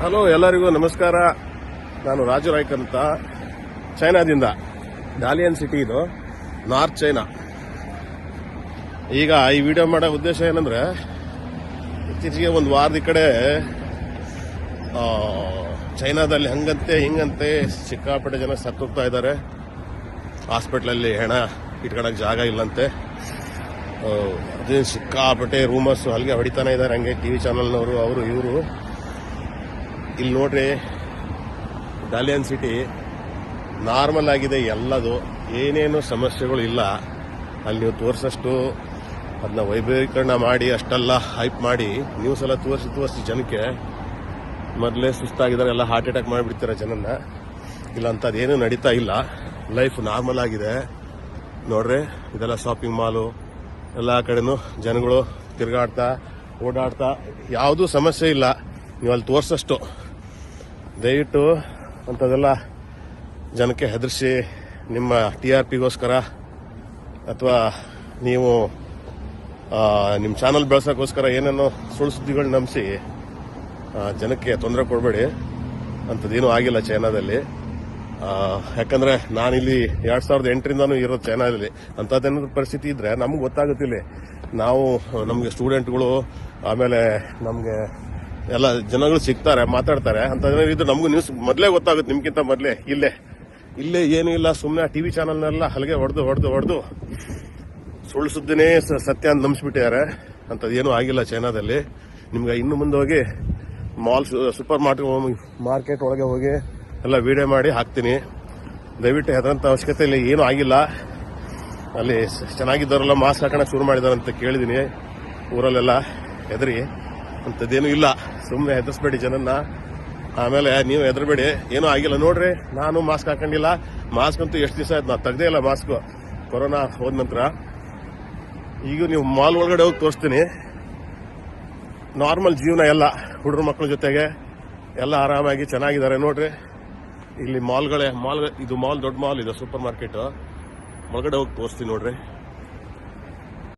Hello, ಎಲ್ಲರಿಗೂ ನಮಸ್ಕಾರ. ನಾನು ರಾಜು ರಾಯ್ಕ್ ಅಂತ, ಚೈನಾದಿಂದ. ಡಾಲಿಯನ್ ಸಿಟಿ ಇದು, ನಾರ್ತ್ ಚೈನಾ. ಈಗ ಈ ವಿಡಿಯೋ ಮಾಡೋ ಉದ್ದೇಶ ಏನಂದ್ರೆ, ಇತ್ತೀಚೆಗೆ ಒಂದು ವಾರದ ಕಡೆ ಚೈನಾದಲ್ಲಿ ಹಂಗಂತೆ ಹಿಂಗಂತೆ ಸಿಕ್ಕಾಪಟ್ಟೆ ಜನ ಸತ್ತೋಗ್ತಾ ಇದ್ದಾರೆ. ಹಾಸ್ಪಿಟ್ಲಲ್ಲಿ ಹೆಣ ಇಟ್ಕೊಳಕ್ ಜಾಗ ಇಲ್ಲಂತೆ. ಅದೇ ಸಿಕ್ಕಾಪಟ್ಟೆ ರೂಮರ್ಸ್ ಅಲ್ಲಿಗೆ ಹೊಡಿತಾನೆ ಇದ್ದಾರೆ. ಹಂಗೆ ಟಿವಿ ಚಾನಲ್ನವರು ಅವರು ಇವರು. ಇಲ್ಲಿ ನೋಡ್ರಿ, ಡಾಲಿಯನ್ ಸಿಟಿ ನಾರ್ಮಲ್ ಆಗಿದೆ, ಎಲ್ಲದು ಏನೇನು ಸಮಸ್ಯೆಗಳು ಇಲ್ಲ. ಅಲ್ಲಿ ನೀವು ತೋರಿಸಷ್ಟು ಅದನ್ನ ವೈಭವೀಕರಣ ಮಾಡಿ ಅಷ್ಟೆಲ್ಲ ಹೈಪ್ ಮಾಡಿ ನ್ಯೂಸ್ ಎಲ್ಲ ತೋರಿಸಿ ಜನಕ್ಕೆ ಮೊದಲೇ ಸುಸ್ತಾಗಿದ್ದಾರೆ, ಎಲ್ಲ ಹಾರ್ಟ್ ಅಟ್ಯಾಕ್ ಮಾಡಿಬಿಡ್ತಾರೆ ಜನನ್ನ. ಇಲ್ಲ ಅಂತ ಅದೇನು ನಡೀತಾ ಇಲ್ಲ. ಲೈಫ್ ನಾರ್ಮಲ್ ಆಗಿದೆ. ನೋಡ್ರಿ, ಇದೆಲ್ಲ ಶಾಪಿಂಗ್ ಮಾಲು, ಎಲ್ಲ ಕಡೆನೂ ಜನಗಳು ತಿರುಗಾಡ್ತಾ ಓಡಾಡ್ತಾ, ಯಾವುದೂ ಸಮಸ್ಯೆ ಇಲ್ಲ. ನೀವು ಅಲ್ಲಿ ತೋರಿಸಷ್ಟು ದಯವಿಟ್ಟು ಅಂಥದ್ದೆಲ್ಲ ಜನಕ್ಕೆ ಹೆದರಿಸಿ ನಿಮ್ಮ TRPಗೋಸ್ಕರ ಅಥವಾ ನೀವು ನಿಮ್ಮ ಚಾನಲ್ ಬೆಳೆಸೋಕ್ಕೋಸ್ಕರ ಏನೇನೋ ಸುಳ್ಳು ಸುದ್ದಿಗಳು ನಂಬಿಸಿ ಜನಕ್ಕೆ ತೊಂದರೆ ಕೊಡಬೇಡಿ. ಅಂಥದ್ದೇನೂ ಆಗಿಲ್ಲ ಚೈನಾದಲ್ಲಿ. ಯಾಕಂದ್ರೆ ನಾನಿಲ್ಲಿ 2008ರಿಂದನೂ ಇರೋದು ಚೈನಾದಲ್ಲಿ. ಅಂಥದ್ದೇನಾದ್ರು ಪರಿಸ್ಥಿತಿ ಇದ್ರೆ ನಮ್ಗೆ ಗೊತ್ತಾಗುತ್ತಿಲ್ಲ. ನಮಗೆ ಸ್ಟೂಡೆಂಟ್ಗಳು, ಆಮೇಲೆ ನಮಗೆ ಎಲ್ಲ ಜನಗಳು ಸಿಗ್ತಾರೆ, ಮಾತಾಡ್ತಾರೆ. ಅಂಥದ್ದೇನಾದ್ರು ಇದ್ರೆ ನಮಗೂ ನ್ಯೂಸ್ ಮೊದಲೇ ಗೊತ್ತಾಗುತ್ತೆ, ನಿಮ್ಗಿಂತ ಮೊದಲೇ. ಇಲ್ಲೇ ಏನೂ ಇಲ್ಲ, ಸುಮ್ಮನೆ TV ಚಾನಲ್ನೆಲ್ಲ ಹಲಗೆ ಹೊಡೆದು ಸುಳ್ಳು ಸುದ್ದಿನೇ ಸತ್ಯ ಅಂತ ನಂಬಿಸ್ಬಿಟ್ಟಿದ್ದಾರೆ. ಅಂಥದ್ದೇನೂ ಆಗಿಲ್ಲ ಚೈನಾದಲ್ಲಿ. ನಿಮ್ಗೆ ಇನ್ನು ಮುಂದೆ ಹೋಗಿ ಮಾಲ್, ಸೂಪರ್ ಮಾರ್ಕೆಟ್ ಒಳಗೆ ಹೋಗಿ ಎಲ್ಲ ವಿಡಿಯೋ ಮಾಡಿ ಹಾಕ್ತೀನಿ. ದಯವಿಟ್ಟು ಹೆದರಂತ ಅವಶ್ಯಕತೆ ಇಲ್ಲ, ಏನೂ ಆಗಿಲ್ಲ. ಅಲ್ಲಿ ಚೆನ್ನಾಗಿದ್ದವರೆಲ್ಲ ಮಾಸ್ಕ್ ಹಾಕೋಣ ಶುರು ಮಾಡಿದಾರೆ ಅಂತ ಕೇಳಿದೀನಿ ಊರಲ್ಲೆಲ್ಲ. ಹೆದರಿ ಅಂಥದ್ದೇನೂ ಇಲ್ಲ, ಸುಮ್ಮನೆ ಹೆದರ್ಸ್ಬೇಡಿ ಜನನ್ನ. ಆಮೇಲೆ ನೀವು ಹೆದರ್ಬೇಡಿ, ಏನೂ ಆಗಿಲ್ಲ. ನೋಡ್ರಿ, ನಾನು ಮಾಸ್ಕ್ ಹಾಕೊಂಡಿಲ್ಲ. ಮಾಸ್ಕ್ ಅಂತೂ ಎಷ್ಟು ದಿವಸ ಆಯ್ತು, ನಾನು ತೆಗ್ದೇ ಇಲ್ಲ ಮಾಸ್ಕ್, ಕೊರೋನಾ ಹೋದ ನಂತರ. ಈಗ ನೀವು ಮಾಲ್ ಒಳಗಡೆ ಹೋಗಿ ತೋರಿಸ್ತೀನಿ. ನಾರ್ಮಲ್ ಜೀವನ, ಎಲ್ಲ ಹುಡುಗರ ಮಕ್ಕಳ ಜೊತೆಗೆ ಎಲ್ಲ ಆರಾಮಾಗಿ ಚೆನ್ನಾಗಿದ್ದಾರೆ. ನೋಡ್ರಿ, ಇಲ್ಲಿ ಮಾಲ್, ಇದು ಮಾಲ್, ದೊಡ್ಡ ಮಾಲ್ ಇದೆ, ಸೂಪರ್ ಮಾರ್ಕೆಟ್ ಒಳಗಡೆ ಹೋಗಿ ತೋರಿಸ್ತೀನಿ. ನೋಡ್ರಿ.